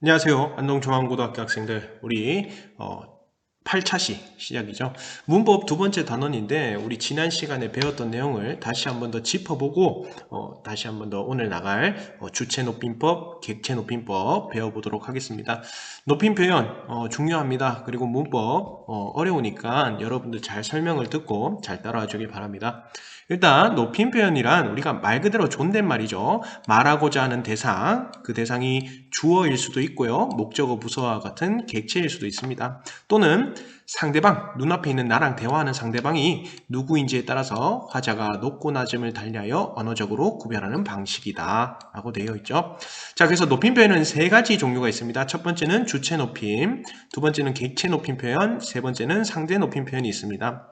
안녕하세요. 안동중앙고등학교 학생들. 우리 8차시 시작이죠. 문법 두 번째 단원인데 우리 지난 시간에 배웠던 내용을 다시 한번 더 짚어보고 다시 한번 더 오늘 나갈 주체 높임법, 객체 높임법 배워보도록 하겠습니다. 높임 표현 중요합니다. 그리고 문법 어려우니까 여러분들 잘 설명을 듣고 잘 따라와 주길 바랍니다. 일단 높임 표현이란 우리가 말 그대로 존댓말이죠. 말하고자 하는 대상, 그 대상이 주어일 수도 있고요. 목적어, 부서와 같은 객체일 수도 있습니다. 또는 상대방, 눈앞에 있는 나랑 대화하는 상대방이 누구인지에 따라서 화자가 높고 낮음을 달리하여 언어적으로 구별하는 방식이다 라고 되어 있죠. 자, 그래서 높임 표현은 세 가지 종류가 있습니다. 첫 번째는 주체 높임, 두 번째는 객체 높임 표현, 세 번째는 상대 높임 표현이 있습니다.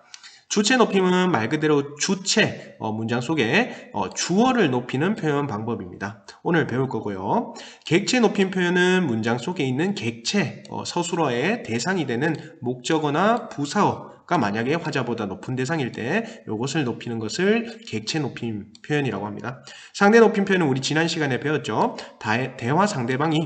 주체 높임은 말 그대로 주체, 문장 속에 주어를 높이는 표현 방법입니다. 오늘 배울 거고요. 객체 높임 표현은 문장 속에 있는 객체, 서술어의 대상이 되는 목적어나 부사어가 만약에 화자보다 높은 대상일 때 이것을 높이는 것을 객체 높임 표현이라고 합니다. 상대 높임 표현은 우리 지난 시간에 배웠죠. 대화 상대방이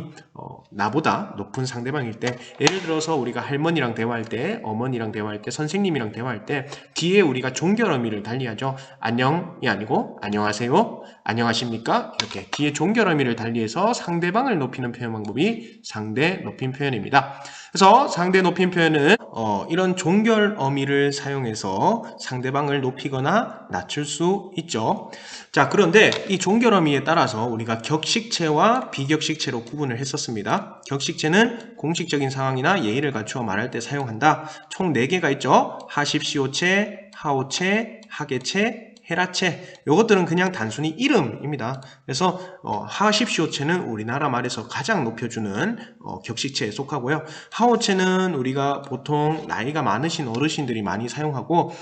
나보다 높은 상대방일 때, 예를 들어서 우리가 할머니랑 대화할 때, 어머니랑 대화할 때, 선생님이랑 대화할 때 뒤에 우리가 종결 어미를 달리하죠. 안녕이 아니고 안녕하세요, 안녕하십니까, 이렇게 뒤에 종결 어미를 달리해서 상대방을 높이는 표현 방법이 상대 높임 표현입니다. 그래서 상대 높임 표현은 이런 종결 어미를 사용해서 상대방을 높이거나 낮출 수 있죠. 자, 그런데 이 종결 어미에 따라서 우리가 격식체와 비격식체로 구분을 했었습니다. 격식체는 공식적인 상황이나 예의를 갖추어 말할 때 사용한다. 총 4개가 있죠. 하십시오체, 하오체, 하계체, 헤라체. 이것들은 그냥 단순히 이름입니다. 그래서 하십시오체는 우리나라 말에서 가장 높여주는 격식체에 속하고요. 하오체는 우리가 보통 나이가 많으신 어르신들이 많이 사용하고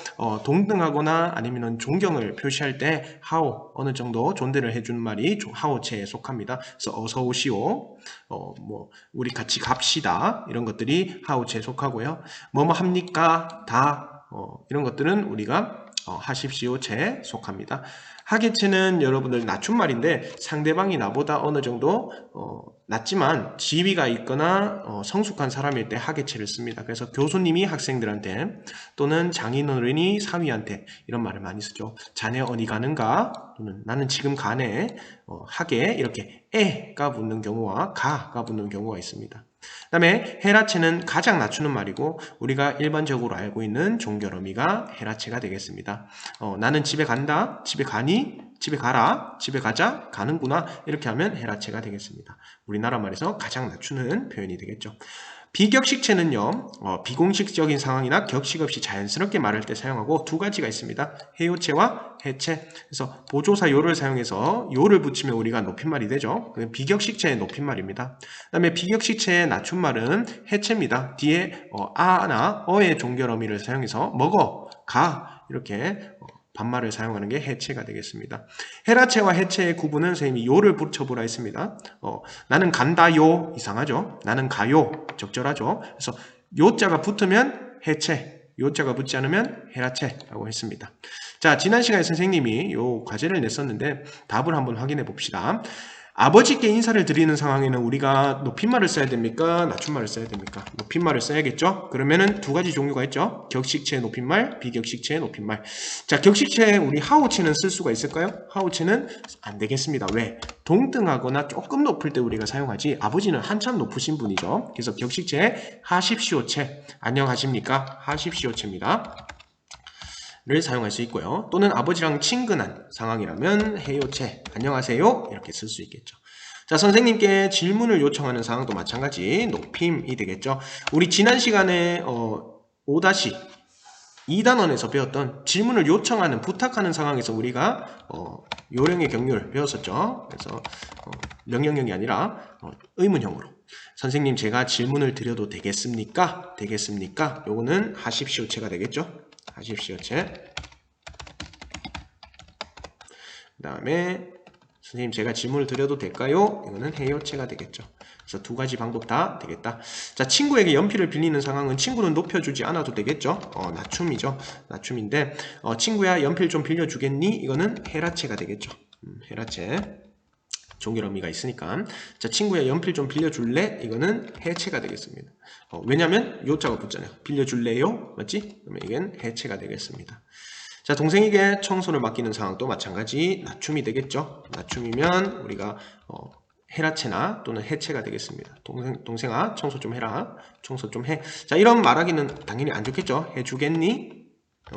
동등하거나 아니면 존경을 표시할 때 하오, 어느 정도 존대를 해주는 말이 하오체에 속합니다. 그래서 어서 오시오, 우리 같이 갑시다, 이런 것들이 하오체에 속하고요. 뭐뭐 합니까? 다 이런 것들은 우리가 하십시오체에 속합니다. 하계체는 여러분들 낮춤말인데 상대방이 나보다 어느 정도 낮지만 지위가 있거나 성숙한 사람일 때 하계체를 씁니다. 그래서 교수님이 학생들한테 또는 장인어른이 사위한테 이런 말을 많이 쓰죠. 자네 어디 가는가? 또는 나는 지금 가네. 하계, 이렇게 에가 붙는 경우와 가가 붙는 경우가 있습니다. 그 다음에 헤라체는 가장 낮추는 말이고 우리가 일반적으로 알고 있는 종결 어미가 헤라체가 되겠습니다. 나는 집에 간다, 집에 가니, 집에 가라, 집에 가자, 가는구나, 이렇게 하면 헤라체가 되겠습니다. 우리나라 말에서 가장 낮추는 표현이 되겠죠. 비격식체는요, 비공식적인 상황이나 격식 없이 자연스럽게 말할 때 사용하고 두 가지가 있습니다. 해요체와 해체. 그래서 보조사 요를 사용해서 요를 붙이면 우리가 높임말이 되죠. 비격식체의 높임말입니다. 그 다음에 비격식체의 낮춤말은 해체입니다. 뒤에 아나 어의 종결 어미를 사용해서 먹어, 가, 이렇게 반말을 사용하는 게 해체가 되겠습니다. 헤라체와 해체의 구분은 선생님이 요를 붙여보라 했습니다. 나는 간다요, 이상하죠? 나는 가요, 적절하죠? 그래서 요자가 붙으면 해체, 요자가 붙지 않으면 헤라체라고 했습니다. 자, 지난 시간에 선생님이 요 과제를 냈었는데 답을 한번 확인해 봅시다. 아버지께 인사를 드리는 상황에는 우리가 높임말을 써야 됩니까? 낮춤말을 써야 됩니까? 높임말을 써야겠죠? 그러면은 두 가지 종류가 있죠. 격식체의 높임말, 비격식체의 높임말. 자, 격식체에 우리 하오체는 쓸 수가 있을까요? 하오체는 안 되겠습니다. 왜? 동등하거나 조금 높을 때 우리가 사용하지, 아버지는 한참 높으신 분이죠. 그래서 격식체에 하십시오체, 안녕하십니까? 하십시오체입니다. 를 사용할 수 있고요. 또는 아버지랑 친근한 상황이라면 해요체, 안녕하세요, 이렇게 쓸 수 있겠죠. 자, 선생님께 질문을 요청하는 상황도 마찬가지 높임이 되겠죠. 우리 지난 시간에 5-2단원에서 배웠던 질문을 요청하는, 부탁하는 상황에서 우리가 요령의 경륜을 배웠었죠. 그래서 명령형이 아니라 의문형으로 선생님 제가 질문을 드려도 되겠습니까? 되겠습니까? 요거는 하십시오체가 되겠죠. 하십시오체. 그 다음에 선생님 제가 질문을 드려도 될까요? 이거는 해요체가 되겠죠. 그래서 두 가지 방법 다 되겠다. 자, 친구에게 연필을 빌리는 상황은 친구는 높여주지 않아도 되겠죠. 낮춤이죠. 낮춤인데 친구야 연필 좀 빌려주겠니? 이거는 헤라체가 되겠죠. 헤라체. 종결 의미가 있으니까. 자, 친구야 연필 좀 빌려줄래? 이거는 해체가 되겠습니다. 왜냐면 요자가 붙잖아요. 빌려줄래요? 맞지? 그러면 이건 해체가 되겠습니다. 자, 동생에게 청소를 맡기는 상황도 마찬가지 낮춤이 되겠죠. 낮춤이면 우리가 해라체나 또는 해체가 되겠습니다. 동생아 청소 좀 해라. 청소 좀 해. 자, 이런 말하기는 당연히 안 좋겠죠. 해주겠니?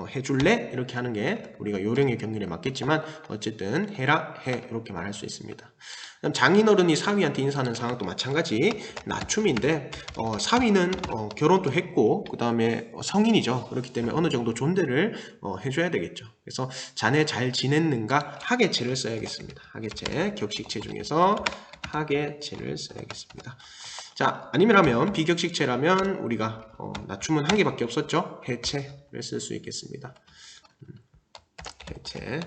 해줄래? 이렇게 하는 게 우리가 요령의 경륜에 맞겠지만 어쨌든 해라, 해 이렇게 말할 수 있습니다. 그럼 장인어른이 사위한테 인사하는 상황도 마찬가지 낮춤인데 사위는 결혼도 했고 그 다음에 성인이죠. 그렇기 때문에 어느 정도 존대를 해줘야 되겠죠. 그래서 자네 잘 지냈는가 하계체를 써야겠습니다. 하계체 격식체 중에서 하계체를 써야겠습니다. 자, 아니면 비격식체라면 우리가 낮춤은 한 개밖에 없었죠. 해체를 쓸 수 있겠습니다. 해체.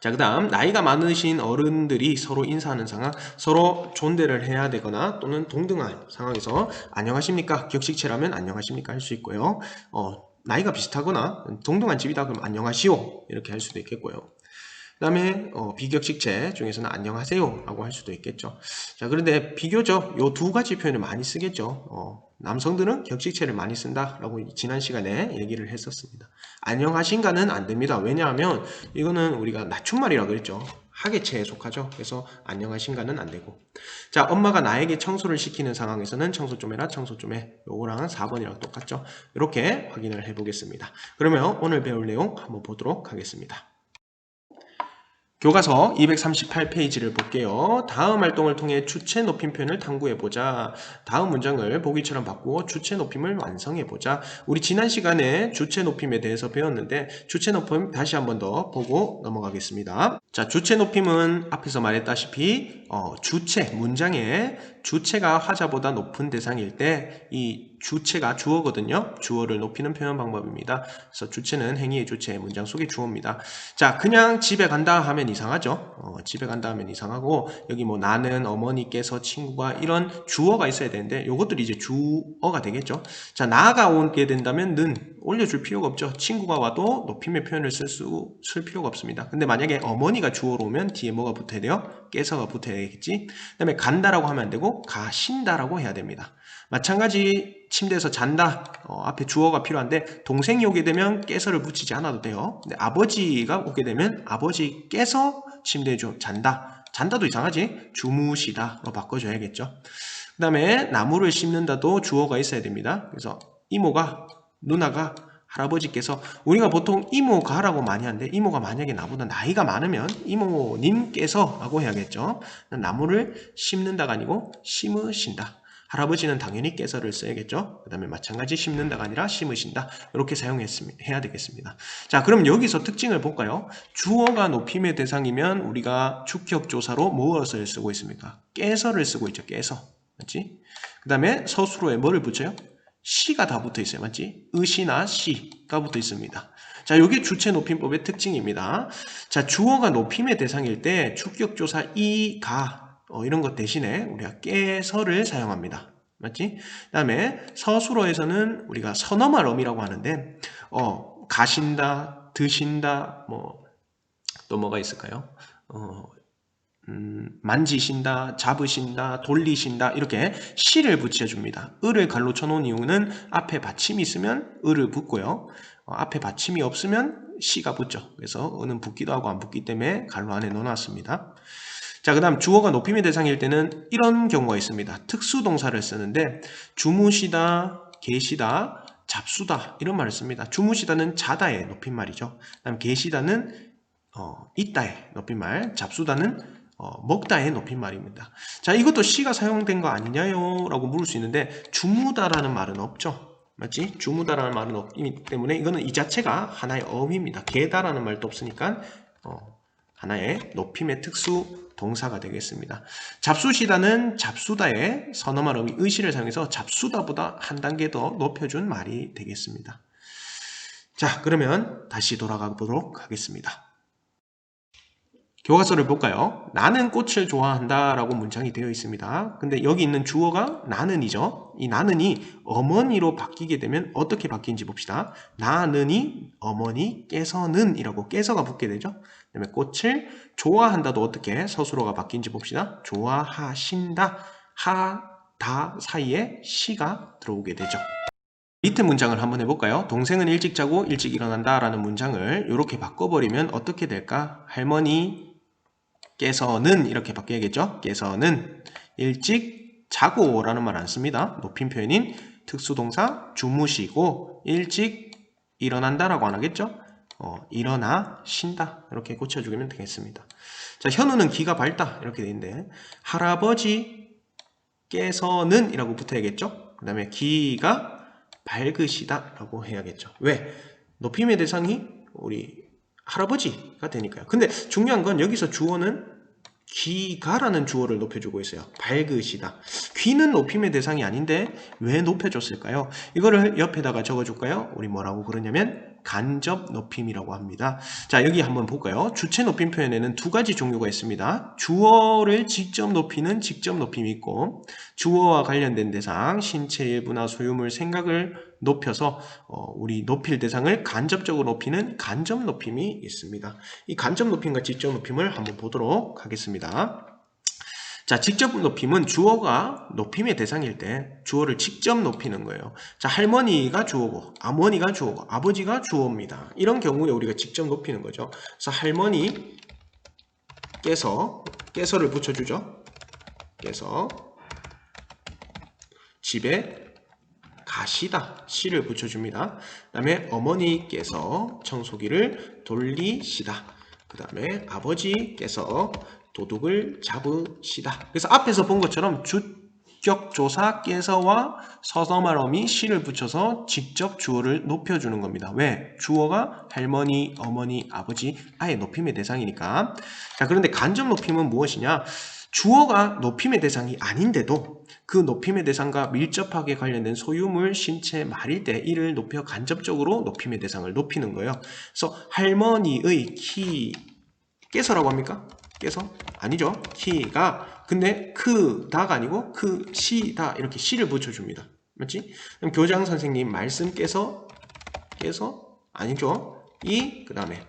자, 그 다음 나이가 많으신 어른들이 서로 인사하는 상황, 서로 존대를 해야 되거나 또는 동등한 상황에서 안녕하십니까? 격식체라면 안녕하십니까? 할 수 있고요. 나이가 비슷하거나 동등한 집이다 그러면 안녕하시오 이렇게 할 수도 있겠고요. 그 다음에 비격식체 중에서는 안녕하세요 라고 할 수도 있겠죠. 자, 그런데 비교적 요 두 가지 표현을 많이 쓰겠죠. 남성들은 격식체를 많이 쓴다 라고 지난 시간에 얘기를 했었습니다. 안녕하신가는 안 됩니다. 왜냐하면 이거는 우리가 낮춤말이라고 그랬죠. 하계체에 속하죠. 그래서 안녕하신가는 안 되고. 자, 엄마가 나에게 청소를 시키는 상황에서는 청소 좀 해라, 청소 좀 해. 요거랑 4번이랑 똑같죠. 이렇게 확인을 해보겠습니다. 그러면 오늘 배울 내용 한번 보도록 하겠습니다. 교과서 238페이지를 볼게요. 다음 활동을 통해 주체 높임 표현을 탐구해보자. 다음 문장을 보기처럼 바꾸어 주체 높임을 완성해보자. 우리 지난 시간에 주체 높임에 대해서 배웠는데 주체 높임 다시 한번 더 보고 넘어가겠습니다. 자, 주체 높임은 앞에서 말했다시피 주체, 문장에 주체가 화자보다 높은 대상일 때 이 주체가 주어거든요. 주어를 높이는 표현 방법입니다. 그래서 주체는 행위의 주체, 문장 속의 주어입니다. 자, 그냥 집에 간다 하면 이상하죠. 집에 간다 하면 이상하고 여기 뭐 나는, 어머니께서, 친구가 이런 주어가 있어야 되는데 요것들이 이제 주어가 되겠죠. 자, 나가 오게 된다면 는 올려줄 필요가 없죠. 친구가 와도 높임의 표현을 쓸 필요가 없습니다. 근데 만약에 어머니가 주어로 오면 뒤에 뭐가 붙어야 돼요? 깨서가 붙어야 되겠지. 그 다음에 간다라고 하면 안 되고 가신다라고 해야 됩니다. 마찬가지 침대에서 잔다 앞에 주어가 필요한데 동생이 오게 되면 깨서를 붙이지 않아도 돼요. 근데 아버지가 오게 되면 아버지께서 침대에 잔다. 잔다도 이상하지? 주무시다로 바꿔줘야겠죠. 그 다음에 나무를 심는다도 주어가 있어야 됩니다. 그래서 이모가, 누나가, 할아버지께서 우리가 보통 이모가라고 많이 하는데 이모가 만약에 나보다 나이가 많으면 이모님께서 라고 해야겠죠. 나무를 심는다가 아니고 심으신다. 할아버지는 당연히 깨서를 써야겠죠. 그 다음에 마찬가지 심는다가 아니라 심으신다. 이렇게 사용해야 되겠습니다. 자, 그럼 여기서 특징을 볼까요? 주어가 높임의 대상이면 우리가 주격조사로 무엇을 쓰고 있습니까? 깨서를 쓰고 있죠. 깨서. 맞지? 그 다음에 서술어에 뭐를 붙여요? 시가 다 붙어 있어요. 맞지? 의시나 시가 붙어 있습니다. 자, 이게 주체 높임법의 특징입니다. 자, 주어가 높임의 대상일 때 주격조사 이, 가 이런 것 대신에 우리가 깨서를 사용합니다. 맞지? 그 다음에 서술어에서는 우리가 선어말 어미라고 하는데 가신다, 드신다, 또 뭐가 있을까요? 만지신다, 잡으신다, 돌리신다 이렇게 시를 붙여줍니다. 을을 갈로 쳐놓은 이유는 앞에 받침이 있으면 을을 붙고요. 앞에 받침이 없으면 시가 붙죠. 그래서 을은 붙기도 하고 안 붙기 때문에 갈로 안에 넣어놨습니다. 자, 그 다음 주어가 높임의 대상일 때는 이런 경우가 있습니다. 특수동사를 쓰는데 주무시다, 계시다, 잡수다 이런 말을 씁니다. 주무시다는 자다의 높임말이죠. 그 다음 계시다는 있다의 높임말, 잡수다는 먹다의 높임말입니다. 자, 이것도 시가 사용된 거 아니냐요? 라고 물을 수 있는데 주무다라는 말은 없죠. 맞지? 주무다라는 말은 없기 때문에 이거는 이 자체가 하나의 어휘입니다. 게다라는 말도 없으니까 하나의 높임의 특수 동사가 되겠습니다. 잡수시다는 잡수다의 선어말 어미 의시를 사용해서 잡수다보다 한 단계 더 높여준 말이 되겠습니다. 자, 그러면 다시 돌아가 보도록 하겠습니다. 교과서를 볼까요? 나는 꽃을 좋아한다 라고 문장이 되어 있습니다. 근데 여기 있는 주어가 나는이죠. 이 나는이 어머니로 바뀌게 되면 어떻게 바뀌는지 봅시다. 나는이 어머니께서는 이라고 깨서가 붙게 되죠. 그다음에 꽃을 좋아한다도 어떻게 서술어가 바뀐지 봅시다. 좋아하신다. 하다 사이에 시가 들어오게 되죠. 밑에 문장을 한번 해볼까요? 동생은 일찍 자고 일찍 일어난다 라는 문장을 이렇게 바꿔버리면 어떻게 될까? 할머니께서는 이렇게 바뀌어야겠죠? 께서는 일찍 자고 라는 말 안 씁니다. 높임 표현인 특수동사 주무시고 일찍 일어난다 라고 안 하겠죠? 일어나신다 이렇게 고쳐주면 되겠습니다. 자, 현우는 기가 밝다 이렇게 돼 있는데 할아버지께서는 이라고 붙어야겠죠? 그 다음에 기가 밝으시다 라고 해야겠죠. 왜? 높임의 대상이 우리 할아버지가 되니까요. 근데 중요한 건 여기서 주어는 귀가라는 주어를 높여주고 있어요. 밝으시다. 귀는 높임의 대상이 아닌데 왜 높여줬을까요? 이거를 옆에다가 적어줄까요? 우리 뭐라고 그러냐면 간접 높임이라고 합니다. 자, 여기 한번 볼까요? 주체 높임 표현에는 두 가지 종류가 있습니다. 주어를 직접 높이는 직접 높임이 있고 주어와 관련된 대상, 신체 일부나 소유물, 생각을 높여서 우리 높일 대상을 간접적으로 높이는 간접 높임이 있습니다. 이 간접 높임과 직접 높임을 한번 보도록 하겠습니다. 자, 직접 높임은 주어가 높임의 대상일 때 주어를 직접 높이는 거예요. 자, 할머니가 주어고, 어머니가 주어고, 아버지가 주어입니다. 이런 경우에 우리가 직접 높이는 거죠. 그래서 할머니께서를 붙여주죠. 께서 집에 가시다, 시를 붙여줍니다. 그 다음에 어머니께서 청소기를 돌리시다. 그 다음에 아버지께서 도둑을 잡으시다. 그래서 앞에서 본 것처럼 주격조사께서와 서서말어미 시를 붙여서 직접 주어를 높여주는 겁니다. 왜? 주어가 할머니, 어머니, 아버지 아예 높임의 대상이니까. 자, 그런데 간접 높임은 무엇이냐? 주어가 높임의 대상이 아닌데도 그 높임의 대상과 밀접하게 관련된 소유물, 신체, 말일 때 이를 높여 간접적으로 높임의 대상을 높이는 거예요. 그래서 할머니의 키께서라고 합니까? 깨서? 아니죠. 키가 근데 크다가 아니고 시다 이렇게 시를 붙여줍니다. 맞지? 그럼 교장 선생님 말씀 깨서 아니죠. 그 다음에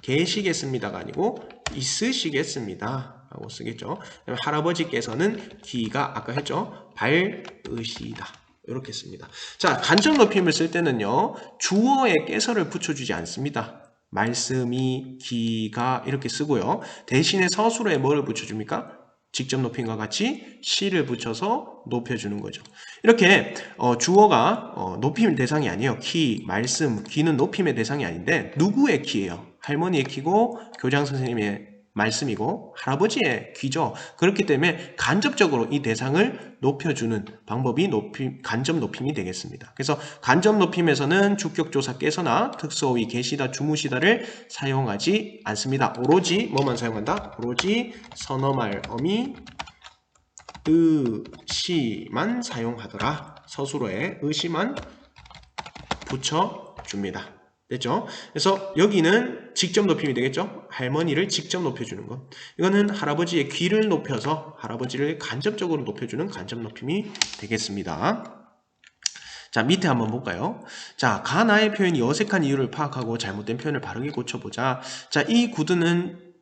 계시겠습니다가 아니고 있으시겠습니다 라고 쓰겠죠. 할아버지께서는 기가 아까 했죠. 밝으시다 이렇게 씁니다. 자, 간접 높임을 쓸 때는요 주어에 깨서를 붙여주지 않습니다. 말씀이, 기가 이렇게 쓰고요. 대신에 서술어에 뭐를 붙여줍니까? 직접 높임과 같이 시를 붙여서 높여주는 거죠. 이렇게 주어가 높임 대상이 아니에요. 키, 말씀, 기는 높임의 대상이 아닌데 누구의 키예요? 할머니의 키고 교장 선생님의 말씀이고 할아버지의 귀죠. 그렇기 때문에 간접적으로 이 대상을 높여주는 방법이 간접 높임이 되겠습니다. 그래서 간접 높임에서는 주격조사께서나 특수어휘 계시다, 주무시다를 사용하지 않습니다. 오로지 뭐만 사용한다? 오로지 선어말 어미 의시만 사용하더라. 서술어에 의시만 붙여줍니다. 됐죠? 그래서 여기는 직접 높임이 되겠죠? 할머니를 직접 높여주는 것. 이거는 할아버지의 귀를 높여서 할아버지를 간접적으로 높여주는 간접 높임이 되겠습니다. 자, 밑에 한번 볼까요? 자, 가나의 표현이 어색한 이유를 파악하고 잘못된 표현을 바르게 고쳐보자. 자, 이 구두는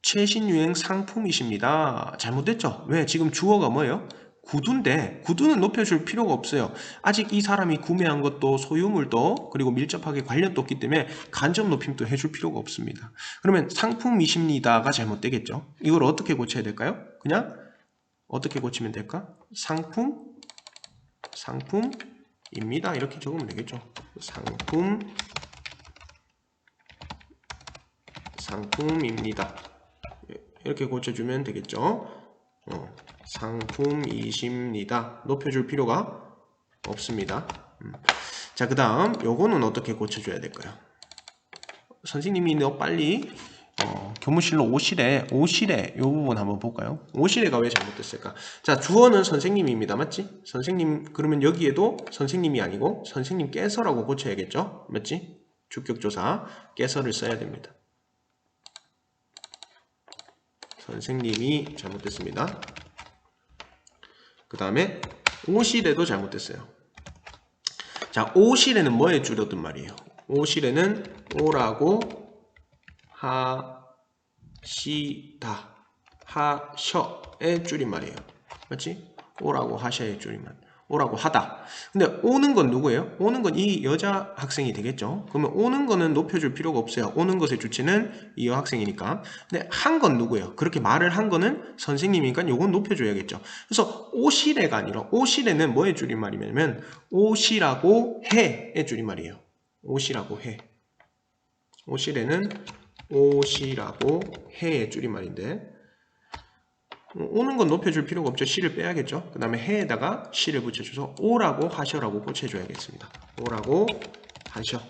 최신 유행 상품이십니다. 잘못됐죠? 왜? 지금 주어가 뭐예요? 구두인데 구두는 높여줄 필요가 없어요. 아직 이 사람이 구매한 것도 소유물도 그리고 밀접하게 관련도 없기 때문에 간접 높임도 해줄 필요가 없습니다. 그러면 상품이십니다가 잘못되겠죠. 이걸 어떻게 고쳐야 될까요? 그냥 어떻게 고치면 될까? 상품입니다 이렇게 적으면 되겠죠. 상품입니다 이렇게 고쳐주면 되겠죠. 상품이십니다. 높여줄 필요가 없습니다. 자, 그 다음 요거는 어떻게 고쳐줘야 될까요? 선생님이 너 빨리 교무실로 오시래 요 부분 한번 볼까요? 오시래가 왜 잘못됐을까? 자, 주어는 선생님입니다. 맞지? 선생님 그러면 여기에도 선생님이 아니고 선생님께서라고 고쳐야겠죠? 맞지? 주격조사 깨서를 써야 됩니다. 선생님이 잘못됐습니다. 그 다음에 오시래도 잘못됐어요. 자, 오시래는 뭐에 줄여든 말이에요? 오시래는 오라고 시다 하셔의 줄임말이에요. 맞지? 오라고 하셔의 줄임말. 오라고 하다. 근데 오는 건 누구예요? 오는 건 이 여자 학생이 되겠죠. 그러면 오는 거는 높여줄 필요가 없어요. 오는 것의 주체는 이 여학생이니까. 근데 한 건 누구예요? 그렇게 말을 한 거는 선생님이니까 요건 높여줘야겠죠. 그래서 오시래가 아니라 오시래는 뭐의 줄임말이냐면 오시라고 해의 줄임말이에요. 오시라고 해. 오시래는 오시라고 해의 줄임말인데 오는 건 높여줄 필요가 없죠. 시를 빼야겠죠. 그 다음에 해에다가 시를 붙여줘서 오라고 하셔라고 고쳐줘야겠습니다. 오라고 하셔.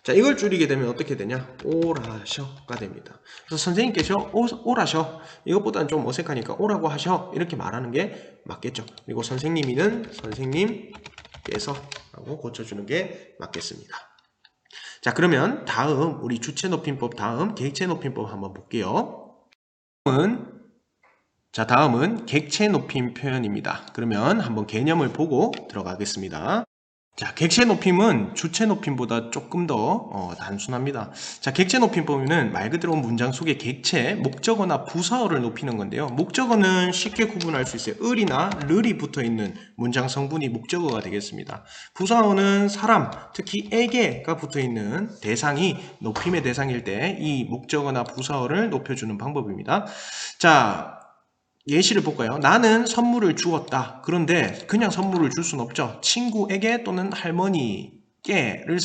자, 이걸 줄이게 되면 어떻게 되냐? 오라셔가 됩니다. 그래서 선생님께서 오라셔. 이것보다는 좀 어색하니까 오라고 하셔. 이렇게 말하는 게 맞겠죠. 그리고 선생님이는 선생님께서 라고 고쳐주는 게 맞겠습니다. 자, 그러면 다음 우리 주체 높임법 다음 객체 높임법 한번 볼게요. 다음은 객체 높임 표현입니다. 그러면 한번 개념을 보고 들어가겠습니다. 자, 객체 높임은 주체 높임보다 조금 더 단순합니다. 자, 객체 높임법은 말 그대로 문장 속의 객체, 목적어나 부사어를 높이는 건데요. 목적어는 쉽게 구분할 수 있어요. 을이나 르이 붙어 있는 문장 성분이 목적어가 되겠습니다. 부사어는 사람, 특히 에게가 붙어 있는 대상이 높임의 대상일 때 이 목적어나 부사어를 높여주는 방법입니다. 자, 예시를 볼까요? 나는 선물을 주었다. 그런데 그냥 선물을 줄 수는 없죠. 친구에게 또는 할머니께를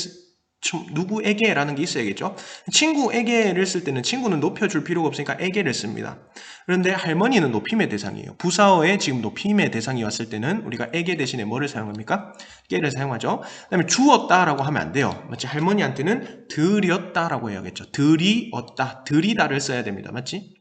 누구에게라는 게 있어야겠죠. 친구에게를 쓸 때는 친구는 높여줄 필요가 없으니까 에게를 씁니다. 그런데 할머니는 높임의 대상이에요. 부사어에 지금 높임의 대상이 왔을 때는 우리가 에게 대신에 뭐를 사용합니까? 깨를 사용하죠. 그 다음에 주었다라고 하면 안 돼요. 마치 할머니한테는 드렸다라고 해야겠죠. 드리었다, 드리다를 써야 됩니다. 맞지?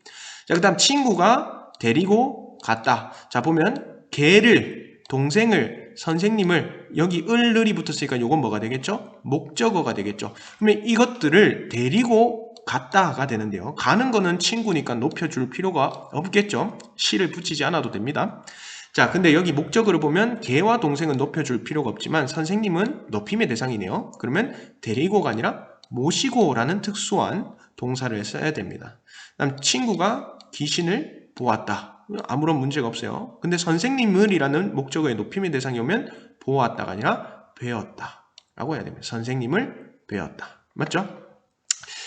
자, 그 다음 친구가 데리고 갔다. 자, 보면 걔를, 동생을, 선생님을 여기 을을이 붙었으니까 요건 뭐가 되겠죠? 목적어가 되겠죠. 그러면 이것들을 데리고 갔다가 되는데요. 가는 거는 친구니까 높여줄 필요가 없겠죠. 시를 붙이지 않아도 됩니다. 자, 근데 여기 목적어를 보면 걔와 동생은 높여줄 필요가 없지만 선생님은 높임의 대상이네요. 그러면 데리고가 아니라 모시고라는 특수한 동사를 써야 됩니다. 그다음 친구가 귀신을 보았다. 아무런 문제가 없어요. 근데 선생님을이라는 목적어의 높임의 대상이 오면 보았다가 아니라 배웠다 라고 해야 됩니다. 선생님을 배웠다. 맞죠?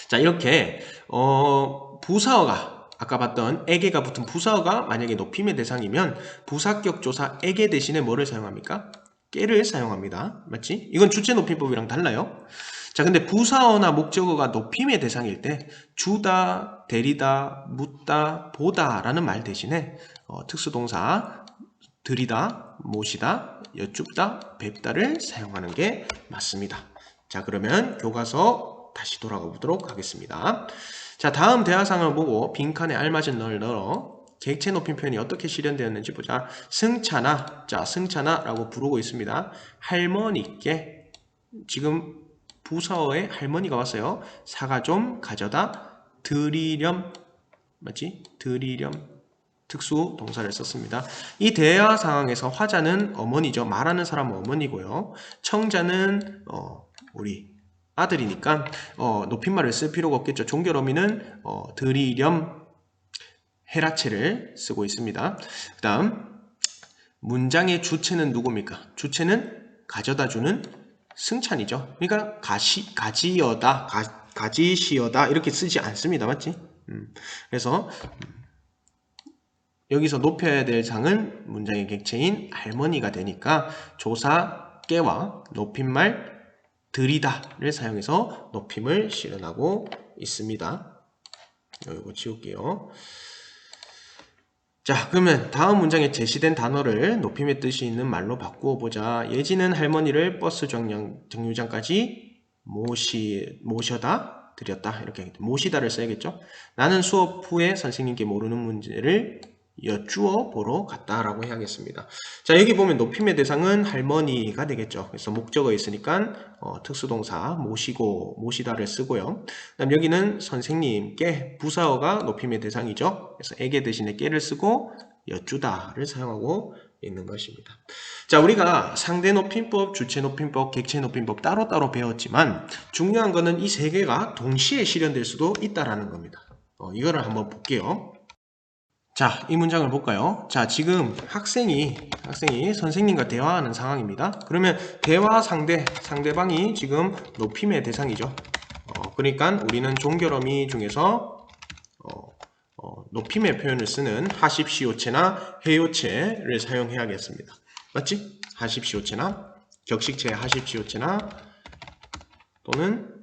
자, 이렇게 부사어가 아까 봤던 에게가 붙은 부사어가 만약에 높임의 대상이면 부사격 조사 에게 대신에 뭐를 사용합니까? 깨를 사용합니다. 맞지? 이건 주체 높임법이랑 달라요. 자, 근데 부사어나 목적어가 높임의 대상일 때 주다, 데리다, 묻다, 보다 라는 말 대신에 특수동사 드리다, 모시다, 여쭙다, 뵙다를 사용하는 게 맞습니다. 자, 그러면 교과서 다시 돌아가 보도록 하겠습니다. 자, 다음 대화상을 보고 빈칸에 알맞은 널 넣어 객체 높임 표현이 어떻게 실현되었는지 보자. 승찬아, 자, 승찬아 라고 부르고 있습니다. 할머니께, 지금 부사어에 할머니가 왔어요. 사과 좀 가져다 드리렴, 맞지? 드리렴. 특수 동사를 썼습니다. 이 대화 상황에서 화자는 어머니죠. 말하는 사람은 어머니고요. 청자는 우리 아들이니까 높임말을 쓸 필요가 없겠죠. 종결 어미는 드리렴 헤라체를 쓰고 있습니다. 그 다음 문장의 주체는 누굽니까? 주체는 가져다주는 승찬이죠. 그러니까 가지여다, 가지시여다 이렇게 쓰지 않습니다. 맞지? 그래서 여기서 높여야 될 상은 문장의 객체인 할머니가 되니까 조사 깨와 높임말 드리다를 사용해서 높임을 실현하고 있습니다. 이거 지울게요. 자, 그러면 다음 문장에 제시된 단어를 높임의 뜻이 있는 말로 바꾸어 보자. 예지는 할머니를 버스 정류장까지 모셔다 드렸다. 이렇게 모시다를 써야겠죠. 나는 수업 후에 선생님께 모르는 문제를 여쭈어 보러 갔다라고 해야겠습니다. 자, 여기 보면 높임의 대상은 할머니가 되겠죠. 그래서 목적어 있으니까 특수동사 모시고 모시다를 쓰고요. 그다음 여기는 선생님께 부사어가 높임의 대상이죠. 그래서 에게 대신에 깨를 쓰고 여쭈다를 사용하고 있는 것입니다. 자, 우리가 상대 높임법, 주체 높임법, 객체 높임법 따로따로 배웠지만 중요한 거는 이 세 개가 동시에 실현될 수도 있다라는 겁니다. 이거를 한번 볼게요. 자, 이 문장을 볼까요? 자, 지금 학생이 선생님과 대화하는 상황입니다. 그러면 대화 상대방이 지금 높임의 대상이죠. 그러니까 우리는 종결어미 중에서 높임의 표현을 쓰는 하십시오체나 해요체를 사용해야겠습니다. 맞지? 하십시오체나 격식체 하십시오체나 또는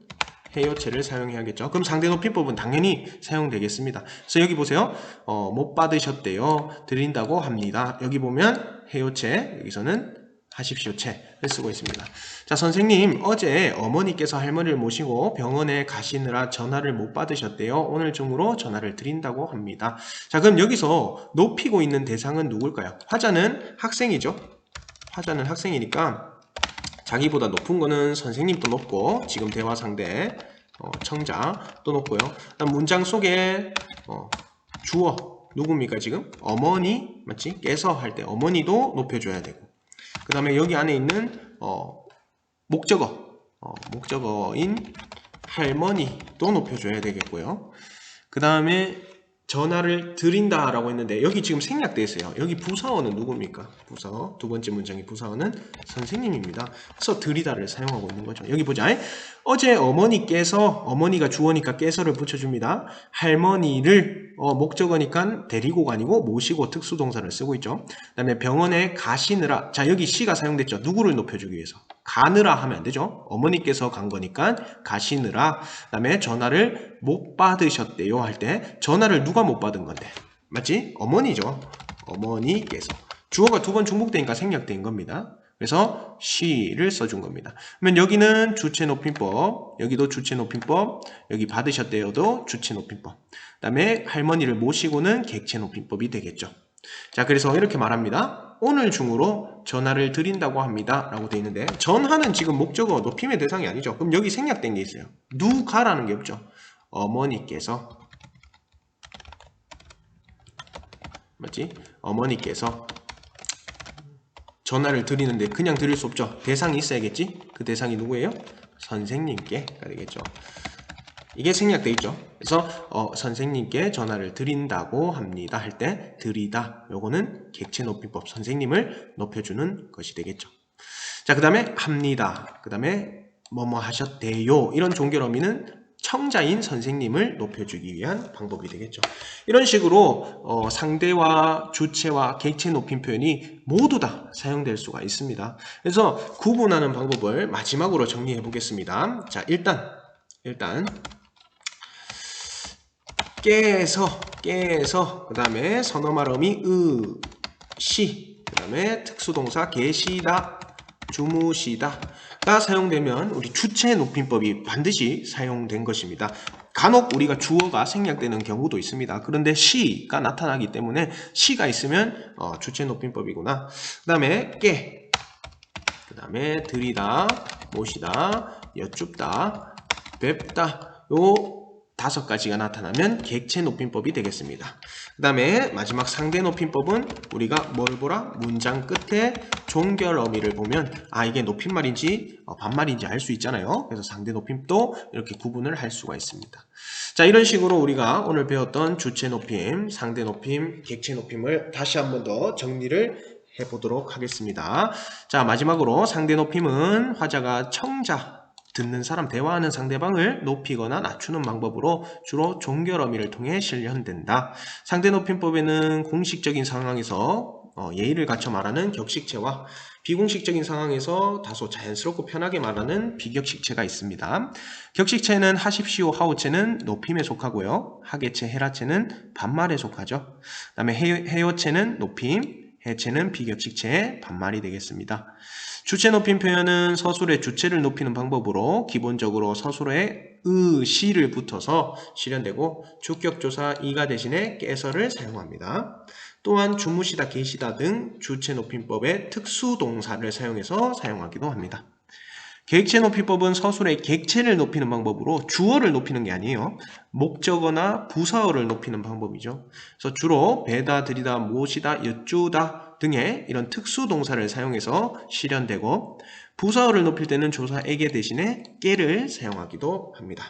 해요체를 사용해야겠죠. 그럼 상대 높임법은 당연히 사용되겠습니다. 그래서 여기 보세요. 못 받으셨대요. 드린다고 합니다. 여기 보면 해요체, 여기서는 하십시오체를 쓰고 있습니다. 자, 선생님, 어제 어머니께서 할머니를 모시고 병원에 가시느라 전화를 못 받으셨대요. 오늘 중으로 전화를 드린다고 합니다. 자, 그럼 여기서 높이고 있는 대상은 누굴까요? 화자는 학생이죠. 화자는 학생이니까 자기보다 높은 거는 선생님도 높고, 지금 대화 상대 청자도 높고요. 그다음 문장 속에 주어 누굽니까? 지금 어머니 맞지? 깨서 할 때 어머니도 높여줘야 되고, 그 다음에 여기 안에 있는 목적어인 할머니도 높여줘야 되겠고요. 그 다음에 전화를 드린다라고 했는데 여기 지금 생략되어 있어요. 여기 부사어는 누굽니까? 부사어, 두 번째 문장의 부사어는 선생님입니다. 그래서 드리다를 사용하고 있는 거죠. 여기 보자. 어제 어머니가 주어니까 깨서를 붙여줍니다. 할머니를 목적어니까 데리고 가니고 모시고 특수동사를 쓰고 있죠. 그 다음에 병원에 가시느라, 자 여기 시가 사용됐죠. 누구를 높여주기 위해서? 가느라 하면 안 되죠. 어머니께서 간 거니까 가시느라. 그 다음에 전화를 못 받으셨대요 할 때 전화를 누가 못 받은 건데? 맞지? 어머니죠. 어머니께서. 주어가 두 번 중복되니까 생략된 겁니다. 그래서 she를 써준 겁니다. 그러면 여기는 주체 높임법, 여기도 주체 높임법, 여기 받으셨대요도 주체 높임법. 그 다음에 할머니를 모시고는 객체 높임법이 되겠죠. 자, 그래서 이렇게 말합니다. 오늘 중으로 전화를 드린다고 합니다. 라고 되어 있는데, 전화는 지금 목적어 높임의 대상이 아니죠. 그럼 여기 생략된 게 있어요. 누가라는 게 없죠. 어머니께서. 맞지? 어머니께서 전화를 드리는데 그냥 드릴 수 없죠. 대상이 있어야겠지? 그 대상이 누구예요? 선생님께가 되겠죠. 이게 생략되어 있죠. 그래서 선생님께 전화를 드린다고 합니다 할 때 드리다, 요거는 객체 높임법, 선생님을 높여주는 것이 되겠죠. 자, 그 다음에 합니다. 그 다음에 뭐뭐 하셨대요. 이런 종결어미는 청자인 선생님을 높여주기 위한 방법이 되겠죠. 이런 식으로 상대와 주체와 객체 높임 표현이 모두 다 사용될 수가 있습니다. 그래서 구분하는 방법을 마지막으로 정리해 보겠습니다. 자, 일단 깨서 그 다음에 선어말어미 시, 그 다음에 특수동사 계시다, 주무시다가 사용되면 우리 주체 높임법이 반드시 사용된 것입니다. 간혹 우리가 주어가 생략되는 경우도 있습니다. 그런데 시가 나타나기 때문에 시가 있으면 주체 높임법이구나. 그 다음에 깨, 그 다음에 들이다, 모시다, 여쭙다, 뵙다, 요 5가지가 나타나면 객체 높임법이 되겠습니다. 그 다음에 마지막 상대 높임법은 우리가 뭘 보라? 문장 끝에 종결어미를 보면 이게 높임말인지 반말인지 알 수 있잖아요. 그래서 상대 높임도 이렇게 구분을 할 수가 있습니다. 자, 이런 식으로 우리가 오늘 배웠던 주체 높임, 상대 높임, 객체 높임을 다시 한 번 더 정리를 해보도록 하겠습니다. 자, 마지막으로 상대 높임은 화자가 청자, 듣는 사람, 대화하는 상대방을 높이거나 낮추는 방법으로 주로 종결어미를 통해 실현된다. 상대 높임법에는 공식적인 상황에서 예의를 갖춰 말하는 격식체와 비공식적인 상황에서 다소 자연스럽고 편하게 말하는 비격식체가 있습니다. 격식체는 하십시오, 하오체는 높임에 속하고요. 하계체, 헤라체는 반말에 속하죠. 그 다음에 해요체는 높임, 해체는 비격식체의 반말이 되겠습니다. 주체 높임 표현은 서술의 주체를 높이는 방법으로 기본적으로 서술에 시를 붙어서 실현되고 주격조사 이가 대신에 깨서를 사용합니다. 또한 주무시다, 계시다 등 주체 높임법의 특수동사를 사용해서 사용하기도 합니다. 객체 높임법은 서술의 객체를 높이는 방법으로 주어를 높이는 게 아니에요. 목적어나 부사어를 높이는 방법이죠. 그래서 주로 배다, 드리다, 모시다, 여쭈다 등의 이런 특수동사를 사용해서 실현되고, 부사어를 높일 때는 조사 에게 대신에 깨를 사용하기도 합니다.